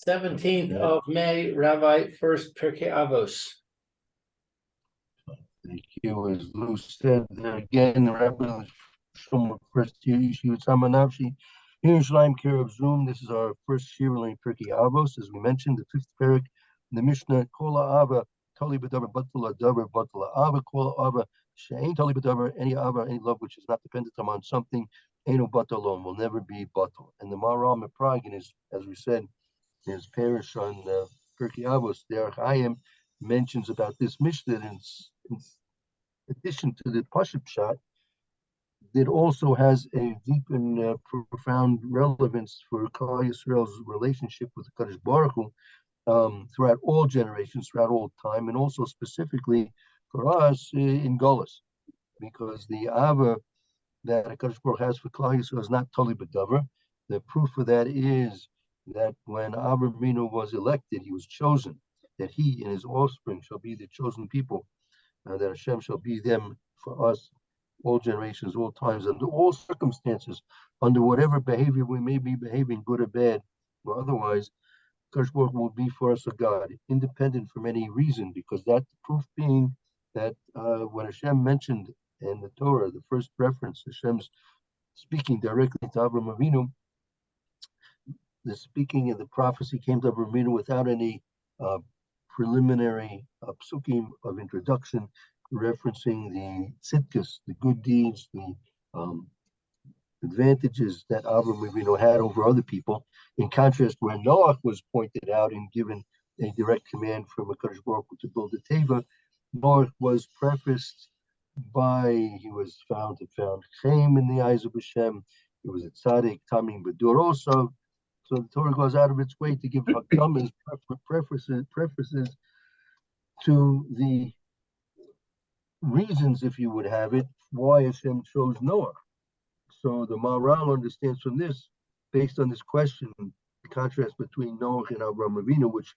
17th of May, Rabbi Furst Pierke Avos. Thank you. As Lou said, again, the Rabbi first Yeshiva Samanavshi, here in Shalim Care of Zoom. This is our first Shir in Pirkei Avos, as we mentioned, the fifth parak, the Mishnah, Kola Ava, Toli B'davar, Batala Davar, Batala Ava, Kola Ava, She'ain Toli B'davar, any Ava, any love which is not dependent upon something, Eino Batalon, will never be Batal. And the Maharal Mepragin is, as we said, his parish on Pirkei Avos, Derech Hayim, mentions about this Mishnah in addition to the Pashup shot, that also has a deep and profound relevance for Klal Yisrael's relationship with the Kadosh Baruch Hu throughout all generations, throughout all time, and also specifically for us in Golus, because the Ava that Kadosh Baruch Hu has for Klal Yisrael is not Toli B'davar. The proof of that is that when Avram was elected, he was chosen, that he and his offspring shall be the chosen people, that Hashem shall be them for us, all generations, all times, under all circumstances, under whatever behavior we may be behaving, good or bad, or otherwise, Kadosh Baruch Hu will be for us a God, independent from any reason, because that proof being that when Hashem mentioned in the Torah, the first reference, Hashem's speaking directly to Avraham Avinu, the speaking of the prophecy came to Avraham Avinu without any preliminary psukim of introduction, referencing the tzidkus, the good deeds, the advantages that Avraham Avinu had over other people. In contrast, where Noach was pointed out and given a direct command from a Kadosh Baruch Hu to build a teva, Noach was prefaced by, he was found Chaim in the eyes of Hashem. He was a tzaddik, tamim b'dur also. So the Torah goes out of its way to give hakamas, prefaces to the reasons, if you would have it, why Hashem chose Noah. So the Maharal understands from this, based on this question, the contrast between Noah and Avraham Avinu, which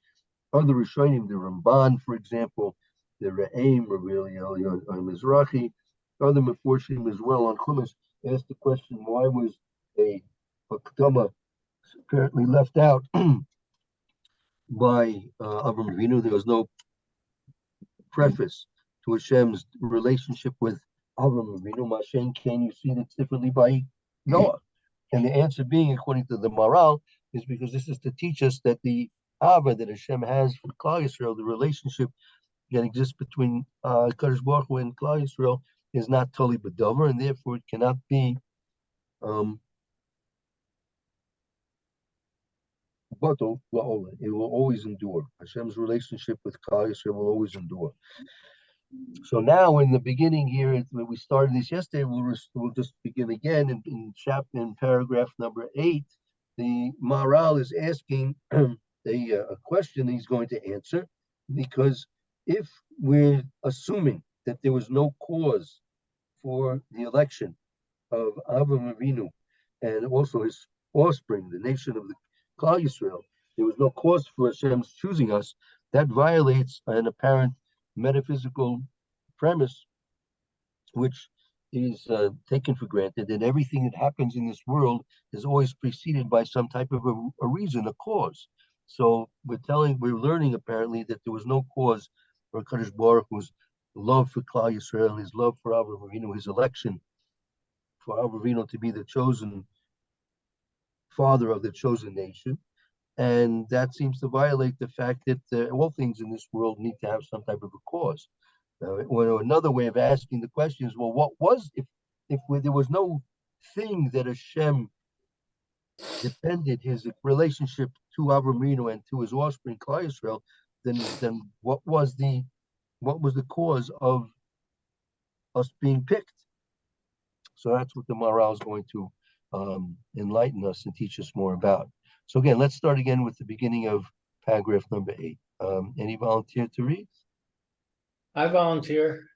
other Rishonim, the Ramban, for example, the Re'aim, Rabbi Eliezer Mizrahi, other Meforshim as well on Chumash, asked the question, why was a Hakdama apparently left out by Avraham Avinu? There was no preface to Hashem's relationship with Avraham Avinu. Mashen, can you see that's differently by Noah? And the answer being, according to the Maharal, is because this is to teach us that the Ava that Hashem has for Klal Yisrael, the relationship that exists between Kadosh Baruch Hu and Klal Yisrael, is not Toli B'davar, and therefore it cannot be Batal La'olam. It will always endure. Hashem's relationship with Klal Yisrael will always endure. So now, in the beginning here, when we started this yesterday, we'll just begin again in paragraph number 8. The Maharal is asking a question he's going to answer, because if we're assuming that there was no cause for the election of Avraham Avinu and also his offspring, the nation of the Klal Yisrael, there was no cause for Hashem's choosing us, that violates an apparent metaphysical premise, which is taken for granted, that everything that happens in this world is always preceded by some type of a reason, a cause. So we're learning apparently that there was no cause for Kadosh Baruch Hu's love for Klal Yisrael, his love for Avraham Avinu, his election for Avraham Avinu to be the chosen father of the chosen nation. And that seems to violate the fact that all things in this world need to have some type of a cause. Another way of asking the question is, well, what was, if there was no thing that Hashem depended his relationship to Avraham Avinu and to his offspring Klal Yisrael, then what was the cause of us being picked? So that's what the Maharal is going to enlighten us and teach us more about. So again, let's start again with the beginning of paragraph number 8. Any volunteer to read? I volunteer.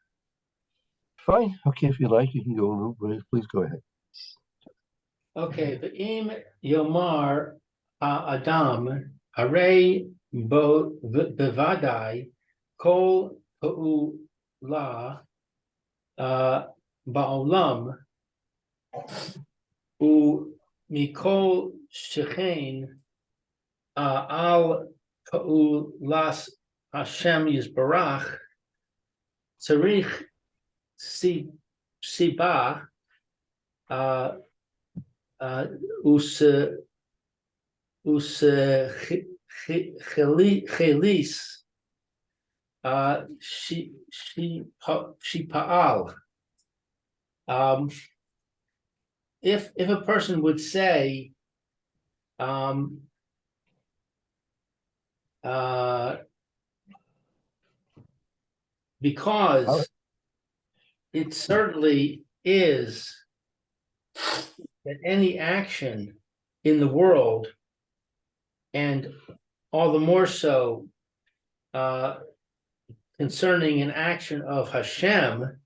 Fine. Okay, if you like, you can go. Please go ahead. Okay. V'im Yomar Adam Arei Bevadai Kol Pa'ula Ba'olam U Mikol shechein al Pa'ulas Hashem Yisbarach tzarich siba us chelis she pa'al. If a person would say, because it certainly is that any action in the world, and all the more so concerning an action of Hashem,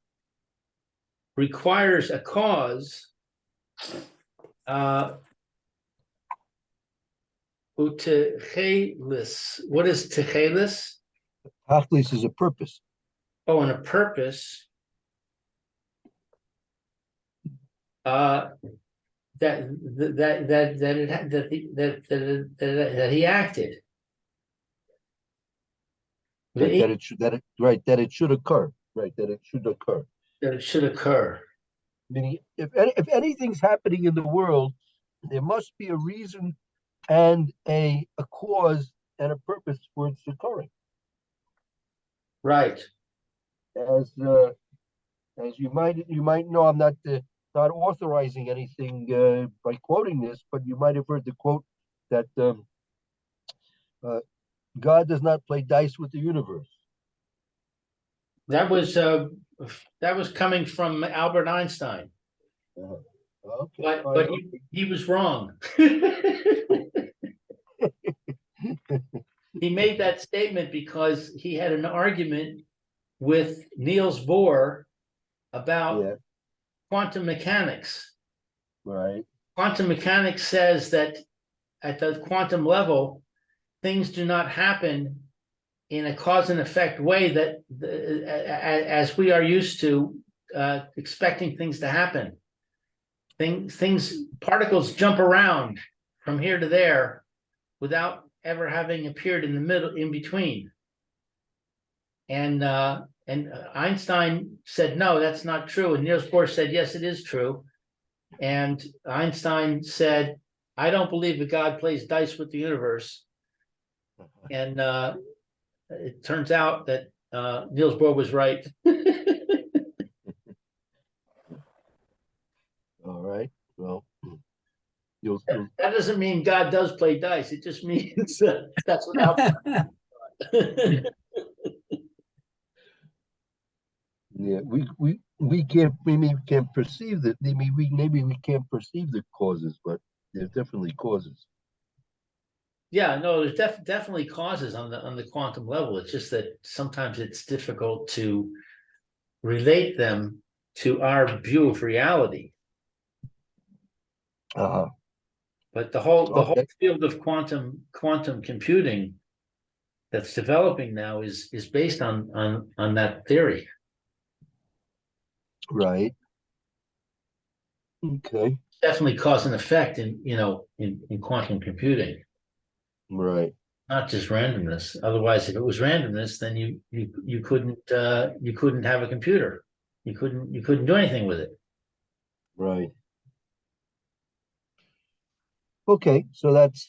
requires a cause. Utechelis. What is techelis? Tachlis is a purpose. Oh, and a purpose. That he acted. That it should occur. Right, that it should occur. That it should occur. Meaning, if anything's happening in the world, there must be a reason and a cause and a purpose for its occurring. Right. As you might know, I'm not authorizing anything by quoting this, but you might have heard the quote that God does not play dice with the universe. That was coming from Albert Einstein. Okay. But he was wrong. He made that statement because he had an argument with Niels Bohr about quantum mechanics. Right. Quantum mechanics says that at the quantum level, things do not happen in a cause and effect way that as we are used to expecting things to happen. Particles jump around from here to there without ever having appeared in the middle, in between. And Einstein said, no, that's not true. And Niels Bohr said, yes, it is true. And Einstein said, I don't believe that God plays dice with the universe. And it turns out that Niels Bohr was right. All right. Well, that doesn't mean God does play dice. It just means that's what happened. Yeah, we can't perceive that. Maybe we can't perceive the causes, but there's definitely causes. Yeah, no, there's definitely causes on the quantum level. It's just that sometimes it's difficult to relate them to our view of reality. But the whole field of quantum computing that's developing now is based on that theory. Right. Okay. Definitely cause and effect in quantum computing. Right. Not just randomness. Otherwise, if it was randomness, then you couldn't have a computer. You couldn't do anything with it. Right. Okay, so that's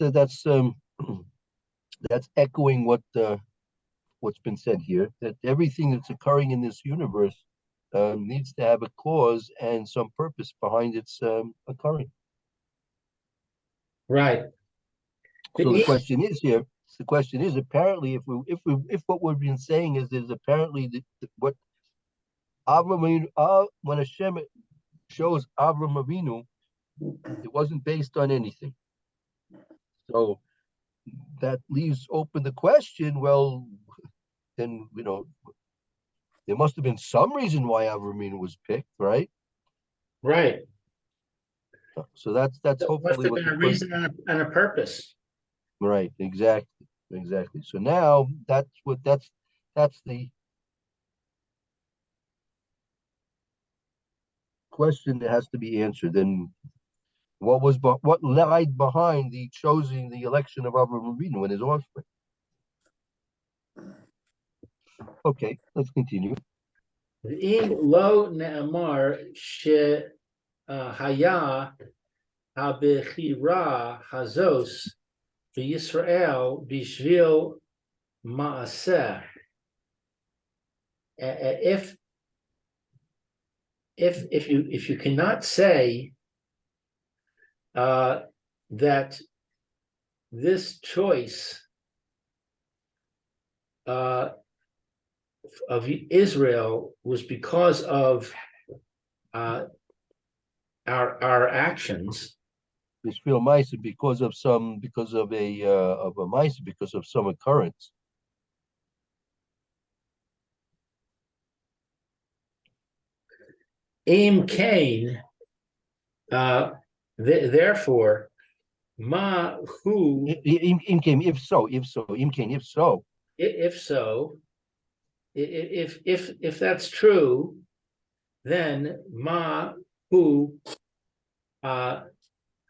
echoing what's been said here. That everything that's occurring in this universe needs to have a cause and some purpose behind its occurring. Right. So the question is apparently if what we've been saying is apparently what Avram when Hashem shows Avram Avinu, it wasn't based on anything. So that leaves open the question, well, then there must have been some reason why Avram Avinu was picked, right? Right. So that's hopefully what a reason and a purpose. Right, exactly. So now that's the question that has to be answered. And what lied behind the election of Avraham Avinu and his offspring. Okay, let's continue. Im lo ne'amar she haya habechira hazos b'Yisrael b'shvil ma'aseh. If you cannot say that this choice of Israel was because of our actions, Bishvil Maisa, because of some occurrence. Im Cain, therefore, ma who If so, if that's true, then ma hu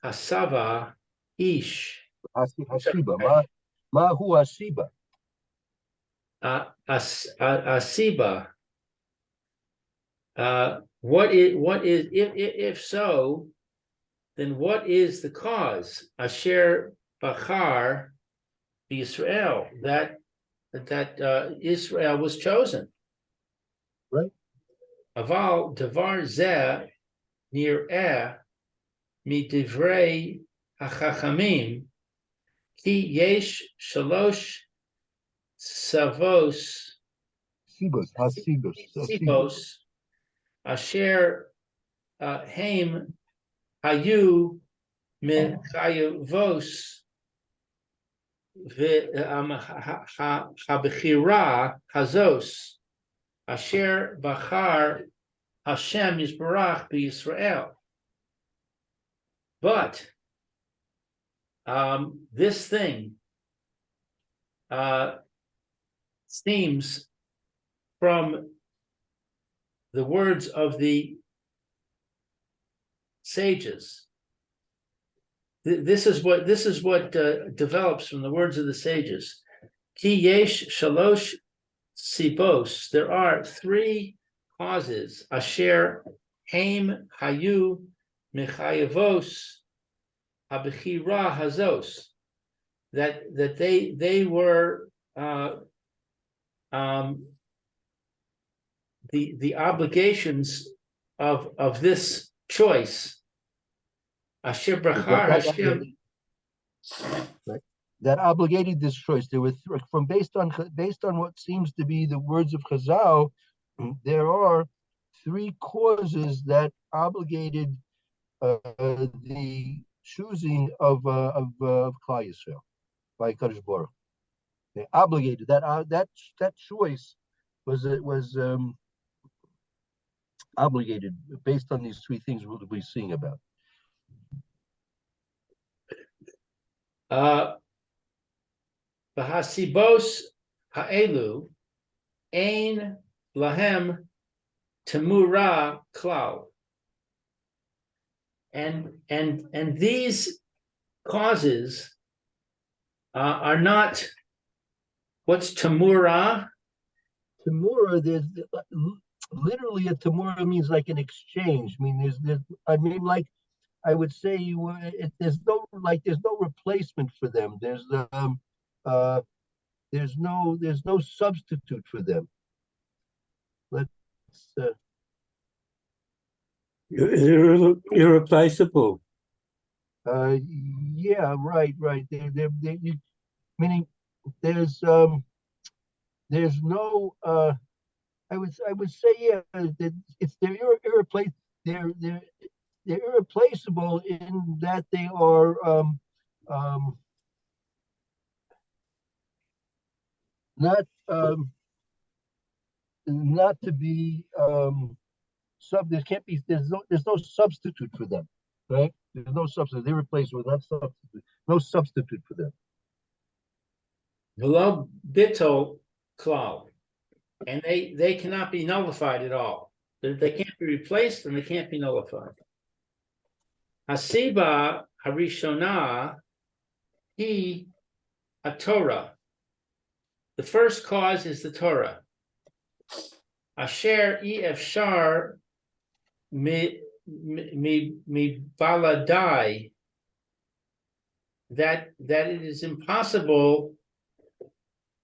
asava ish Hasiba, ma hu hasiba. asiba. What is if so, then what is the cause? Asher bachar Israel, that Israel was chosen. Right. Aval davar zeh nir'eh midivrei hachachamim ki yesh shalosh savos sibos asher haim hayu mechayavos habechira hazos asher bachar Hashem Yisbarach b'Yisrael. But this thing seems from the words of the sages. This is what develops from the words of the sages. Ki yesh shalosh sibos. There are three causes. Asher haim hayu mechayavos habechira hazos. That they were the obligations of this choice. Asher brachar Hashem. That obligated this choice. There were based on what seems to be the words of Chazal. There are three causes that obligated the choosing of Klal Yisrael by Kadosh Baruch. They obligated that choice was obligated based on these three things we'll be seeing about. V'hasibos ha'elu ein lahem temura klal. And these causes are not. What's temura? Temura, there's literally a temura means like an exchange. I mean, like I would say, there's no replacement for them. There's no substitute for them. Irreplaceable. Yeah, right. Meaning there's no. I would say, yeah, they're irreplaceable in that they are not to be there's no substitute for them, right? There's no substitute. They're replaceable, not substitute. No substitute for them. V'lo bitol klal. And they cannot be nullified at all. They can't be replaced and they can't be nullified. Hasiba Harishona, he a Torah. The first cause is the Torah. Asher efshar mi baladai, that it is impossible.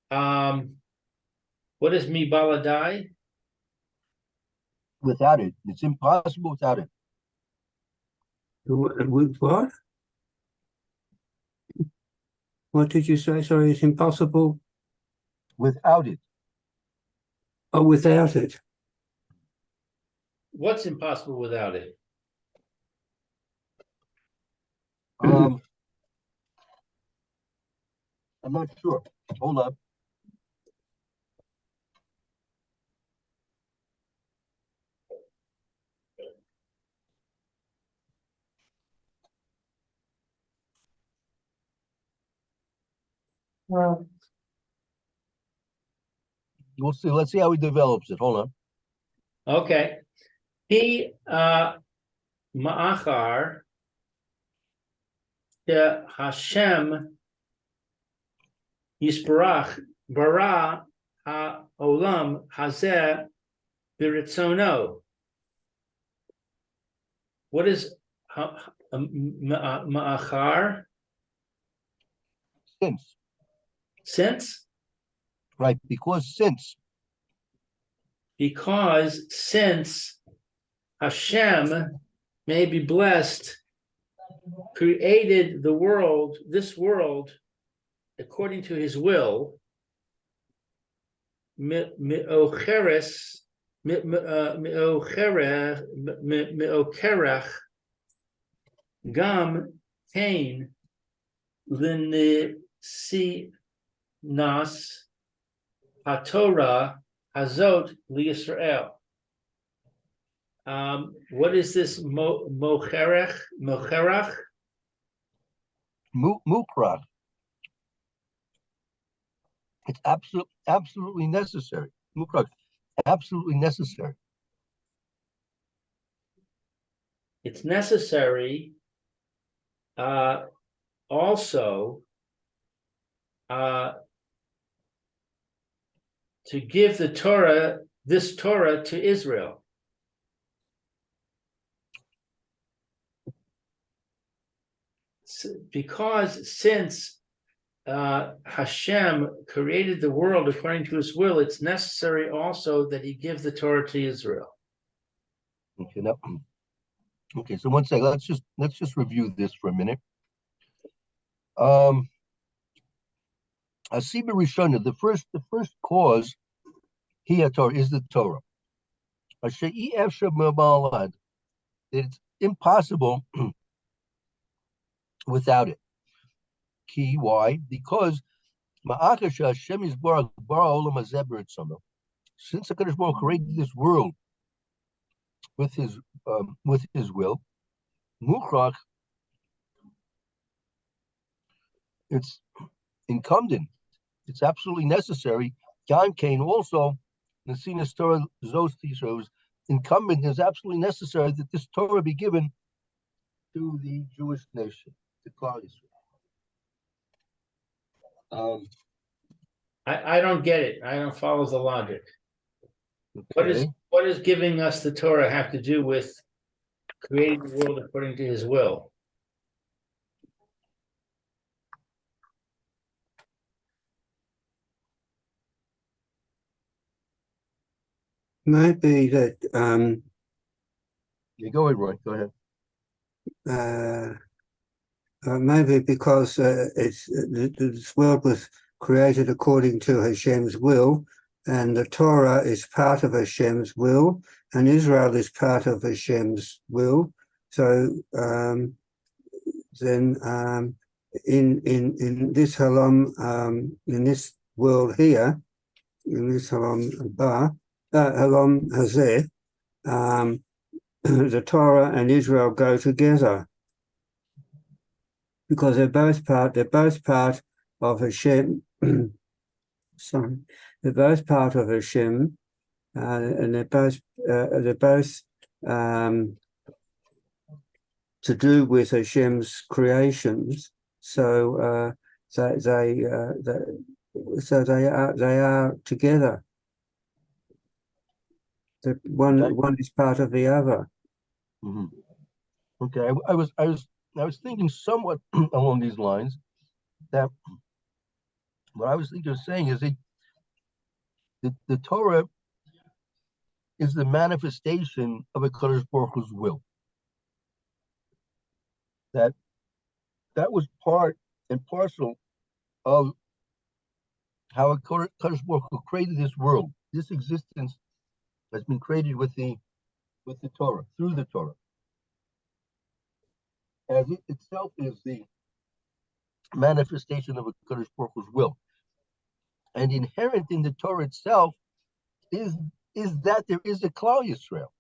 What is mi baladai? Without it, it's impossible without it. With what? What did you say? Sorry, it's impossible. Without it. Oh, without it. What's impossible without it? I'm not sure. Hold up. Well, We'll see. Let's see how he develops it. Hold on. okay. He ma'achar the Hashem Yisbarach bara ha'olam hazeh b'ritzono. What is ma'achar? Since. Since? Right. Because since Hashem may be blessed, created the world, this world, according to his will, me'ocherech gam kain l'nesinas haTorah hazot liYisrael. What is this mocherach? Mukrach. It's absolutely necessary. Mukrach, absolutely necessary. It's necessary also to give the Torah, this Torah, to Israel. Because since Hashem created the world according to his will, it's necessary also that he give the Torah to Israel. Okay, now, okay, so one second, let's just review this for a minute. Asiba Rishona, the first cause here is the Torah. It's impossible without it. Key, why? Because since the Kadosh Baruch Hu created this world with his will, Mukhrach, it's incumbent, it's absolutely necessary. John Kane also, Nesinas Torah Zosti shows, incumbent is absolutely necessary that this Torah be given to the Jewish nation, to Klal Yisrael. I don't get it. I don't follow the logic. Okay. What is giving us the Torah have to do with creating the world according to his will? Maybe that Yeah, go ahead, Roy. Go ahead. maybe because this world was created according to Hashem's will, and the Torah is part of Hashem's will, and Israel is part of Hashem's will. So then in this Halam, in this world here, in this Halam Halam Hazeh, the Torah and Israel go together because they're both part of Hashem. Sorry, they're both part of Hashem, and they're both to do with Hashem's creations. So so they are together. The Okay. one is part of the other. Mhm. Okay, I was thinking somewhat along these lines that what I was thinking of saying is the Torah is the manifestation of a Kadosh Baruch Hu's will. That was part and parcel of how a Kadosh Baruch Hu created this world. This existence has been created with the Torah, through the Torah, as it itself is the manifestation of a Kadosh Baruch Hu's will. And inherent in the Torah itself is that there is a Klal Yisrael.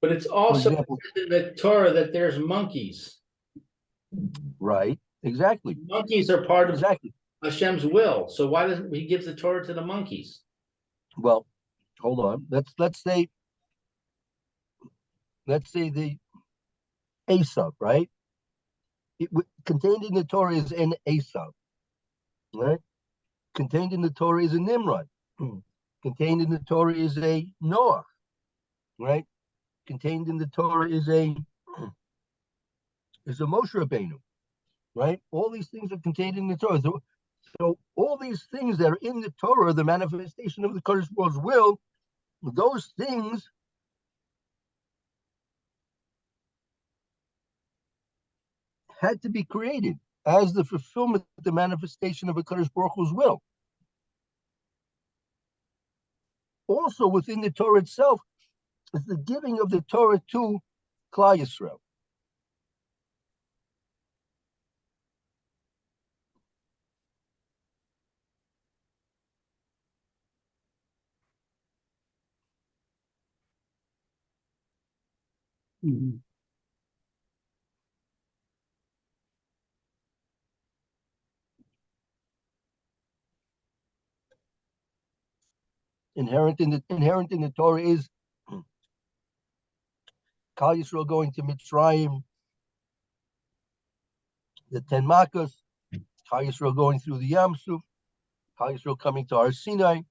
But it's For also example, in the Torah that there's monkeys. right? Exactly. Monkeys are part of Exactly. Hashem's will. So why doesn't he give the Torah to the monkeys? Well, hold on. Let's say the Esav, right? Contained in the Torah is an Esav, right? Contained in the Torah is a Nimrod. Contained in the Torah is a Noah, right? Contained in the Torah is a Moshe Rabbeinu, right? All these things are contained in the Torah. So all these things that are in the Torah, the manifestation of the Kadosh Baruch Hu's will, those things had to be created as the fulfillment, the manifestation of a Kadosh Baruch Hu's will. Also within the Torah itself is the giving of the Torah to Klal Yisrael. Mhm. Inherent in the Torah is Klal Yisrael going to Mitzrayim, the Ten Makkos, Klal Yisrael going through the Yam Suf, Klal Yisrael coming to Har Sinai.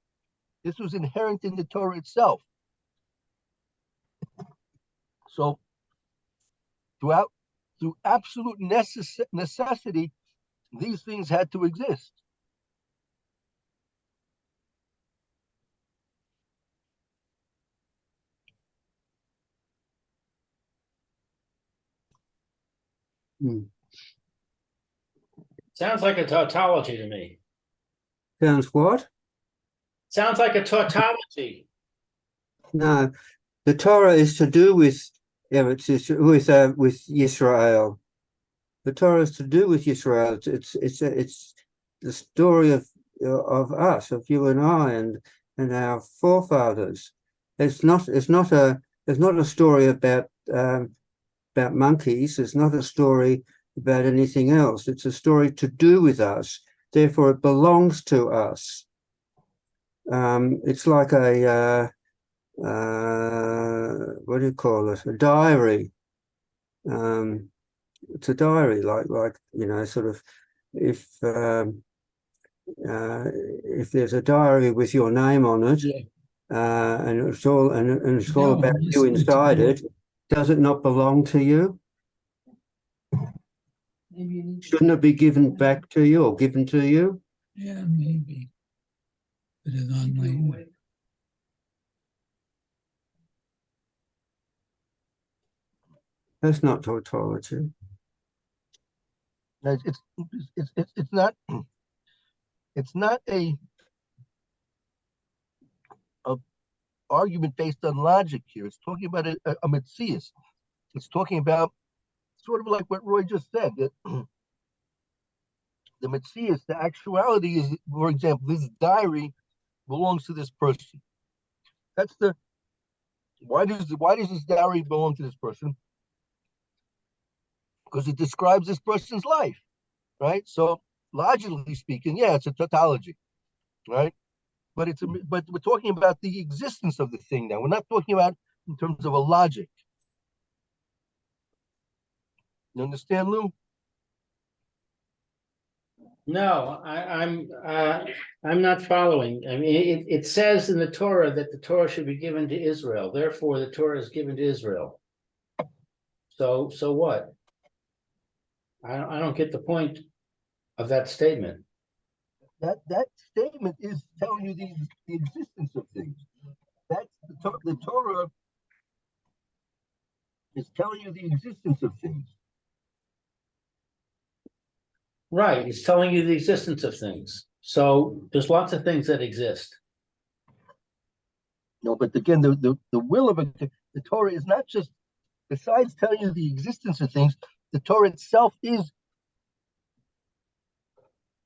This was inherent in the Torah itself. So through absolute necessity, these things had to exist. Mm. Sounds like a tautology to me. Sounds what? Sounds like a tautology. No, the Torah is to do with with Israel. The Torah is to do with Israel. It's the story of us, of you and I, and our forefathers. It's not a story about monkeys. It's not a story about anything else. It's a story to do with us. Therefore, it belongs to us. It's like a what do you call it? A diary. It's a diary, like sort of if there's a diary with your name on it, and it's all about you inside it. Does it not belong to you? Maybe Shouldn't it be given back to you or given to you? yeah, maybe. Put it on my That's not tautology. It's not a argument based on logic here. It's talking about a metzius. It's talking about sort of like what Roy just said, that the metzius, the actuality is, for example, this diary belongs to this person. That's why does this diary belong to this person? Because it describes this person's life, right? So logically speaking, yeah, it's a tautology, right? but we're talking about the existence of the thing now. We're not talking about in terms of a logic. You understand, Lou? No, I'm not following. I mean, it says in the Torah that the Torah should be given to Israel. Therefore, the Torah is given to Israel. So what? I don't get the point of that statement. That statement is telling you the existence of things. That's the Torah is telling you the existence of things. Right, it's telling you the existence of things. So there's lots of things that exist. No, but again, the will of the Torah is not just, besides telling you the existence of things, the Torah itself is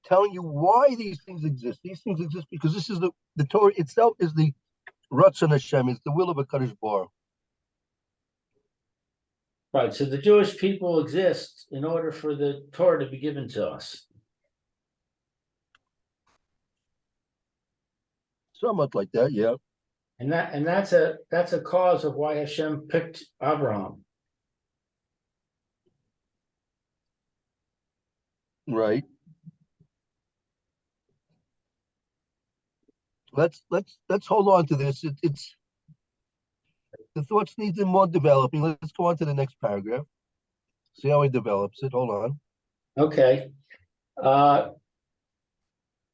telling you why these things exist. These things exist because this is the Torah itself is the Ratzon Hashem, is the will of a Kadosh Baruch. Right, so the Jewish people exist in order for the Torah to be given to us. Somewhat like that, yeah. And that's a cause of why Hashem picked Abraham. Right. Let's hold on to this. It's the thoughts need more developing. Let's go on to the next paragraph. See how he develops it. Hold on. Okay.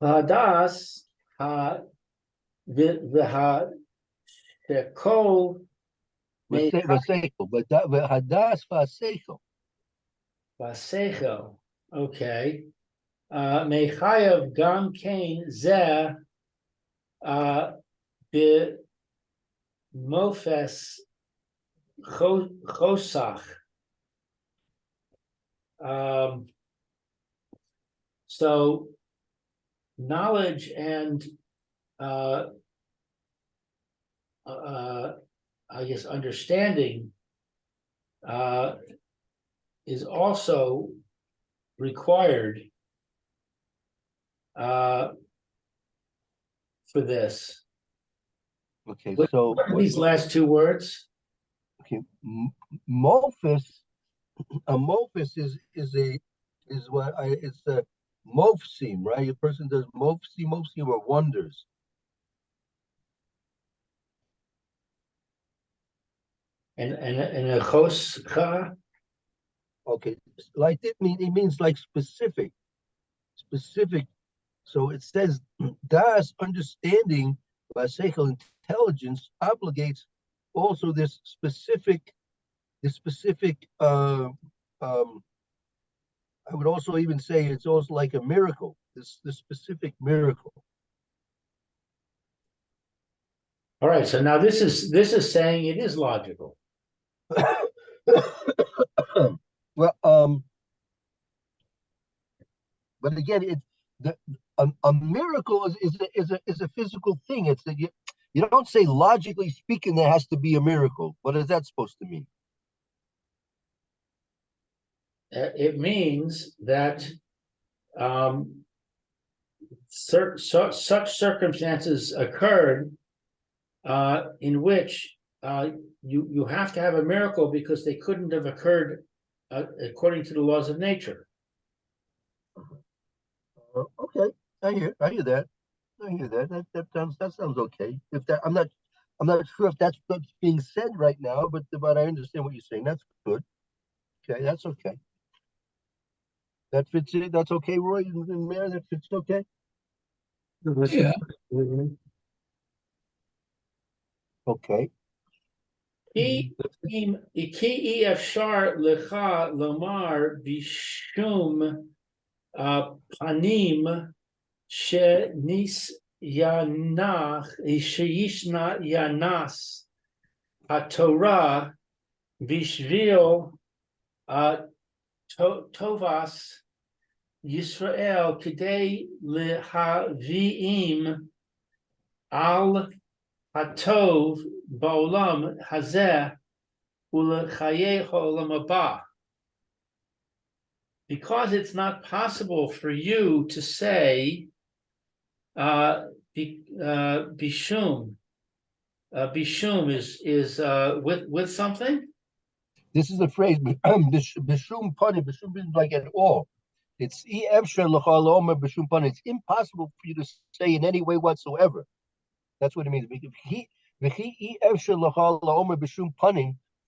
Hadas v'ha shekol Vaseichel, but that hadas vaseichel. Vaseichel. Okay. Mechayev gam kain zeh b'mofes chosach. So knowledge and I guess understanding is also required for this. Okay, What so are these last two words? okay, Mophis, a Mophis is what it's a Mofsim, right? A person does Mofsim or wonders. And a choscha. Okay, like it means like specific. So it says das understanding by seichel intelligence obligates also this specific I would also even say it's also like a miracle, this specific miracle. All right, so now this is saying it is logical. Well, but again, a miracle is a physical thing. It's that you don't say logically speaking there has to be a miracle. What is that supposed to mean? It means that such circumstances occurred in which you have to have a miracle because they couldn't have occurred according to the laws of nature. Okay, I hear that. That sounds okay. If that I'm not sure if that's what's being said right now, but I understand what you're saying. That's good. Okay, that's okay. That fits in. That's okay, Roy and Mayor. That fits okay. Yeah. Okay. Ki efshar lecha lomar bishum panim shenis yanach sheyishna yanas haTorah bishvil tovas Yisrael kidei lehaviim al hatov ba'olam hazeh ulechayeich ha'olam haba. Because it's not possible for you to say bishum. Bishum is with something. This is the phrase, bishum pani, bishum means like at all. It's it's impossible for you to say in any way whatsoever. That's what it means.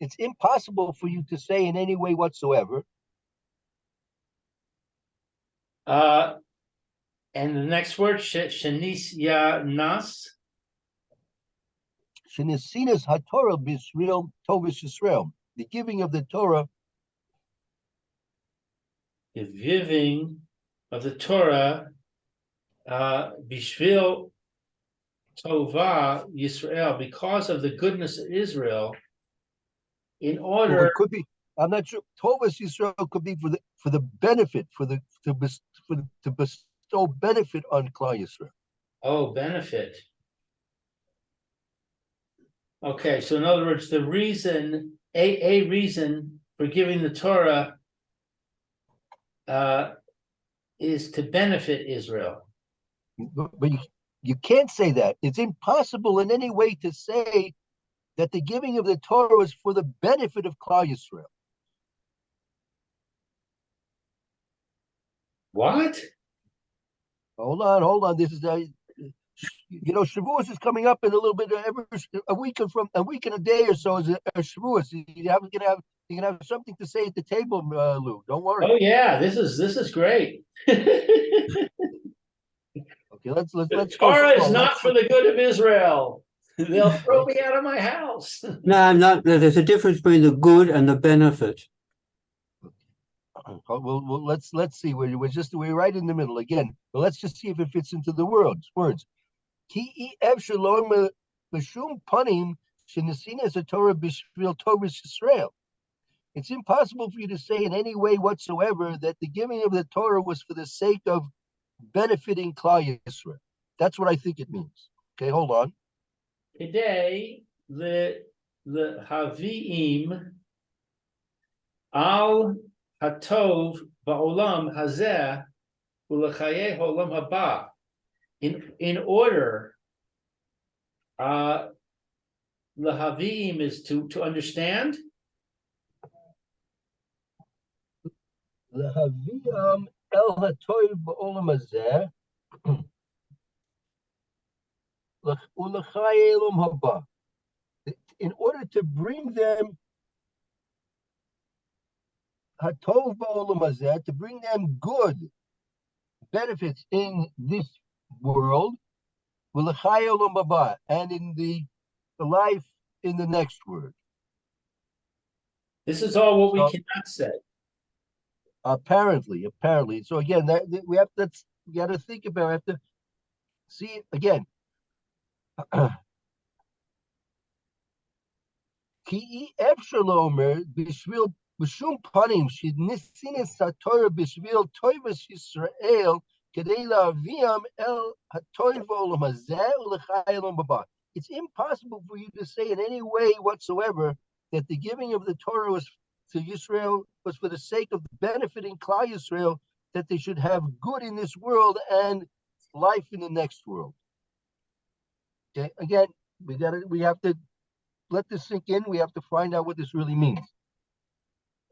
It's impossible for you to say in any way whatsoever. And the next word, shenis ya nas. Shenesinas haTorah b'Yisrael tovis Yisrael. The giving of the Torah. The giving of the Torah, bishvil tova Yisrael, because of the goodness of Israel. In order, It could be. I'm not sure. Tovas Yisrael could be for the benefit, to bestow benefit on Klal Yisrael. oh, benefit. Okay, so in other words, the reason, a reason for giving the Torah is to benefit Israel. But you can't say that. It's impossible in any way to say that the giving of the Torah is for the benefit of Klal Yisrael. What? Hold on. This is Shavuos is coming up in a little bit. A week and a day or so is a Shavuos. You're gonna have something to say at the table, Lou. Don't worry. Oh yeah, this is great. Okay, let's The go. Torah is slow. not for the good of Israel. They'll throw me out of my house. No, not, there's a difference between the good and the benefit. Well, let's see. We're right in the middle again. But let's just see if it fits into the words. Ki ev shalom b'shum panim shenesinas haTorah b'shvil tovas Yisrael. It's impossible for you to say in any way whatsoever that the giving of the Torah was for the sake of benefiting Klal Yisrael. That's what I think it means. Okay, hold on. Today, the Haviim al hatov ba'olam hazeh u'lechaye olam haba. In order, the Haviim is to understand. L'haviam el hatov ba'olam hazeh u'lechaye olam haba. In order to bring them hatov ba'olam hazeh, to bring them good benefits in this world, and in the life in the next word. This is all what we cannot say. Apparently. So again, that we got to think about. We have to see again. Ki efshalomer b'shvil b'shum panim shenissinas haTorah b'shvil tovas Yisrael kedei la'aviam el haTorah olam hazeh u'lechai olam haba. It's impossible for you to say in any way whatsoever that the giving of the Torah was to Yisrael was for the sake of benefiting Klal Yisrael, that they should have good in this world and life in the next world. Okay, again, we have to let this sink in. We have to find out what this really means.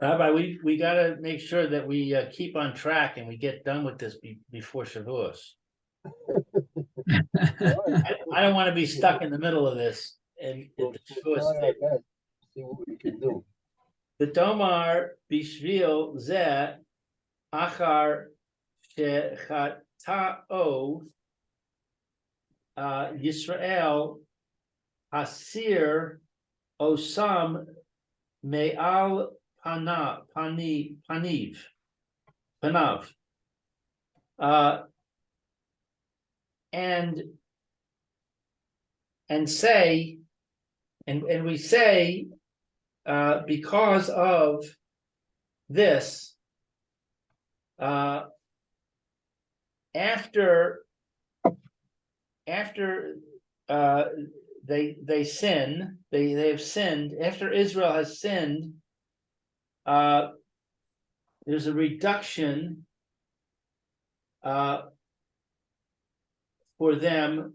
Rabbi, we got to make sure that we keep on track and we get done with this before Shavuos. I don't want to be stuck in the middle of this. And See what we can do. the Tomar bishvil zeh achar shechatao Yisrael asir osam me'al panav and say, and we say, because of this, after they sin, they have sinned. After Israel has sinned, there's a reduction for them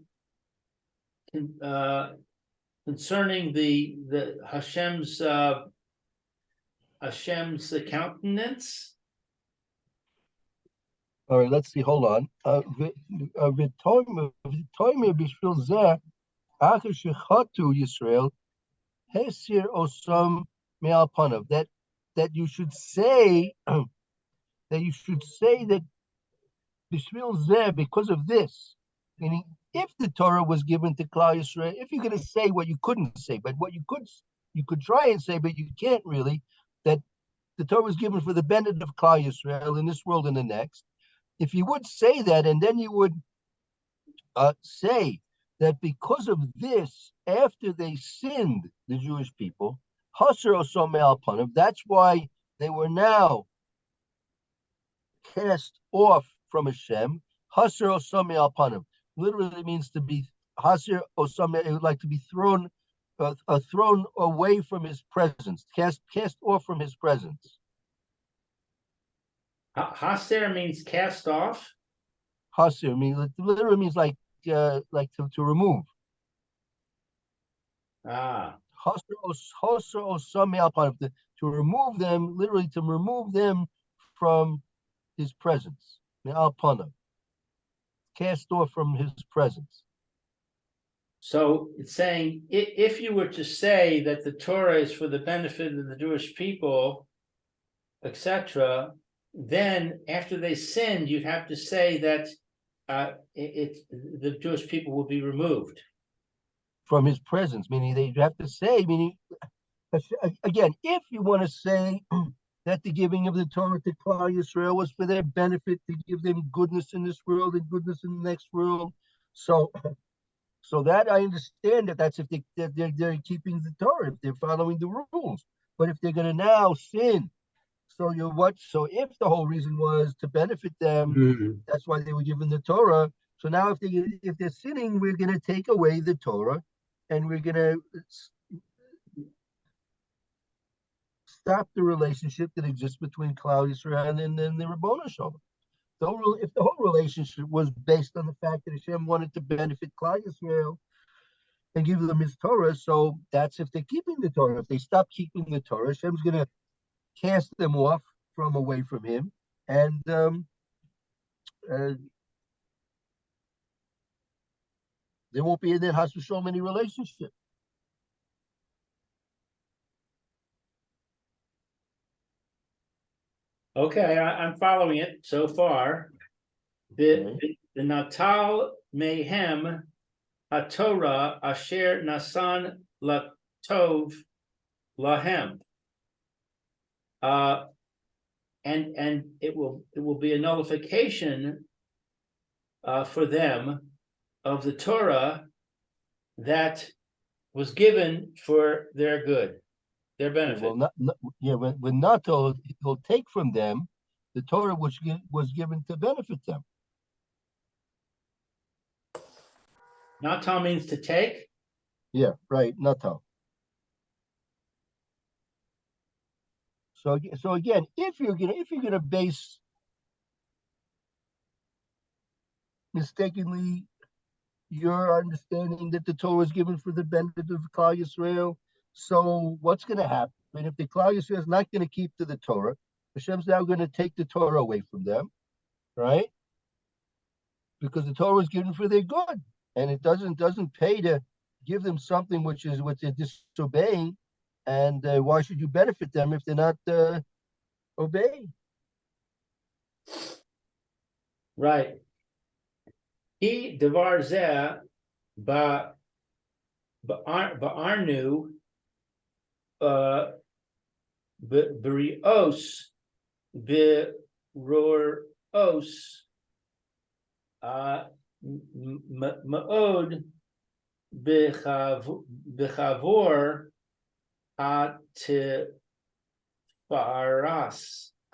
concerning the Hashem's countenance. All right, let's see. Hold on. V'toimer b'shvil zeh acher shechatu Yisrael hesir osam me'al panav. That you should say that b'shvil zeh, because of this, meaning if the Torah was given to Klal Yisrael, if you're going to say what you couldn't say, but what you could try and say, but you can't really, that the Torah was given for the benefit of Klal Yisrael in this world and the next. If you would say that, and then you would say that because of this, after they sinned, the Jewish people, Hasser Osome Alpanav, that's why they were now cast off from Hashem. Hasser Osome Alpanav literally means to be Hasser Osome, it would like to be thrown away from his presence, cast off from his presence. Haser means cast off. Hasir literally means like to remove. To remove them, literally to remove them from his presence. Cast off from his presence. So it's saying if you were to say that the Torah is for the benefit of the Jewish people, etc., then after they sinned, you'd have to say that the Jewish people will be removed from his presence, meaning they have to say, meaning again, if you want to say that the giving of the Torah to Klal Yisrael was for their benefit, to give them goodness in this world and goodness in the next world, so that I understand that's if they're keeping the Torah, if they're following the rules. But if they're going to now sin, so if the whole reason was to benefit them, that's why they were given the Torah. So now if they're sinning, we're going to take away the Torah, and we're going to stop the relationship that exists between Klal Yisrael and the Rabboni Shalom. If the whole relationship was based on the fact that Hashem wanted to benefit Klal Yisrael and give them his Torah, so that's if they're keeping the Torah. If they stop keeping the Torah, Hashem's going to cast them off from away from him, and there won't be in that Has V'Shalom any relationship. Okay, I'm following it so far. The Natal Mehem HaTorah Asher Nasan Latov Lahem. And it will be a nullification for them of the Torah that was given for their good, their benefit. When Nato, he'll take from them the Torah which was given to benefit them. Natal means to take? Yeah, right, Nato. So again, if you're gonna base mistakenly your understanding that the Torah is given for the benefit of Klal Yisrael, so what's going to happen if the Klal Yisrael is not going to keep to the Torah? Hashem's now going to take the Torah away from them, right? Because the Torah was given for their good, and it doesn't pay to give them something which they're disobeying. And why should you benefit them if they're not obeying? Right. He devar zeh ba'arnu b'rios b'roros ma'od b'chavor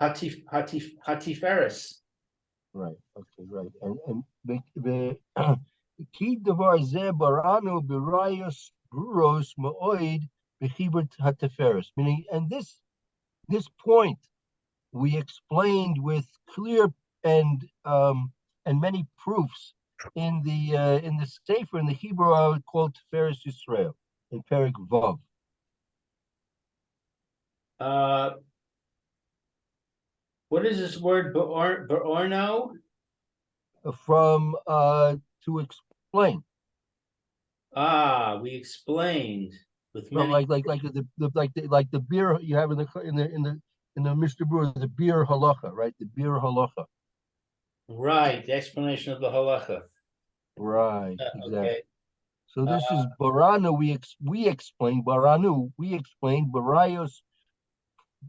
hatiferes. Right. Okay. Right. And the key devar zeh baranu b'rayos bruros ma'oid b'chibur hatiferes. Meaning, and this point we explained with clear and many proofs in the Sefer, in the Hebrew, called Tiferes Yisrael, in Perik Vav. What is this word, Be'orno? From to explain. We explained with Well, many. like the beer you have in the Mishnah Berurah, the beer halacha, right? The beer halacha. Right, the explanation of the halacha. Right, exactly. Okay. So this is Baranu. We explain Baranu. We explain Barayos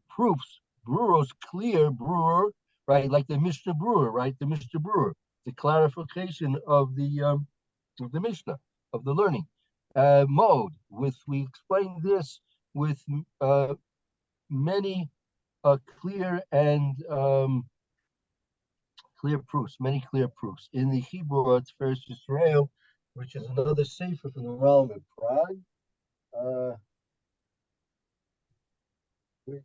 proofs. Bruros clear brewer, right? Like the Mishnah Berurah, right? The Mishnah Berurah, the clarification of the Mishnah, of the learning mode. We explain this with many clear and clear proofs, many clear proofs. In the Hebrew, it's Furst Yisrael, which is another sefer from the realm in Prague, which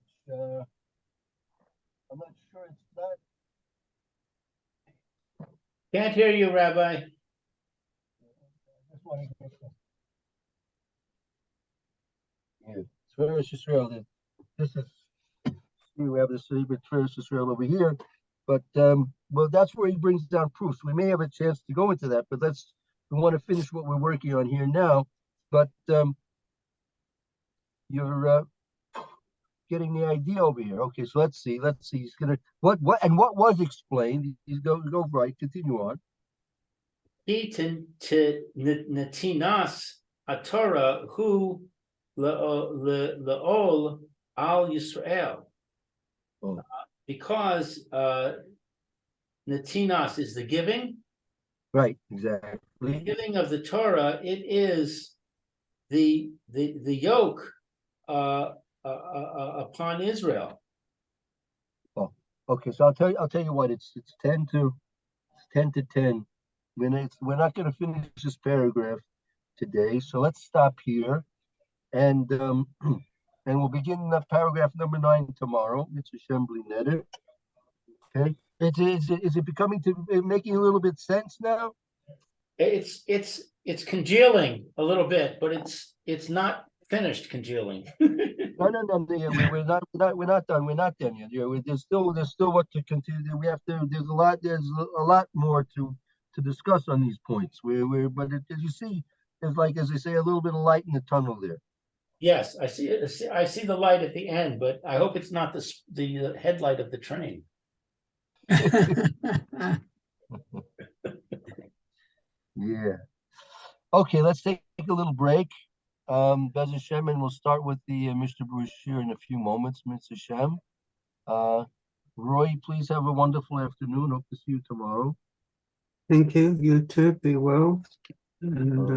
I'm not sure it's not. Can't hear you, Rabbi. Yeah, it's Furst Yisrael. This is, we have the sefer Furst Yisrael over here, but well, that's where he brings down proofs. We may have a chance to go into that, but we want to finish what we're working on here now. But you're getting the idea over here. Okay, so let's see. He's gonna what was explained. He's go right. Continue on. Natinas Torah who le'ol al Yisrael. Oh. Because Natinas is the giving. Right, exactly. The giving of the Torah, it is the yoke upon Israel. Oh, okay. So I'll tell you what. It's 10 to 10. We're not going to finish this paragraph today. So let's stop here, and we'll begin paragraph number 9 tomorrow. It's assembly netter. Okay. Is it making a little bit sense now? It's congealing a little bit, but it's not finished congealing. No. We're not done. We're not done yet. There's still what to continue. There's a lot more to discuss on these points. But as you see, there's, like, as they say, a little bit of light in the tunnel there. Yes, I see the light at the end, but I hope it's not the headlight of the train. Yeah. Okay, let's take a little break. Bez Hashem, and we'll start with the Mishnah Berurah in a few moments. Mitzvah Hashem. Roy, please have a wonderful afternoon. Hope to see you tomorrow. Thank you. You too. Be well. And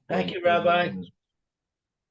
Thank you, Rabbi.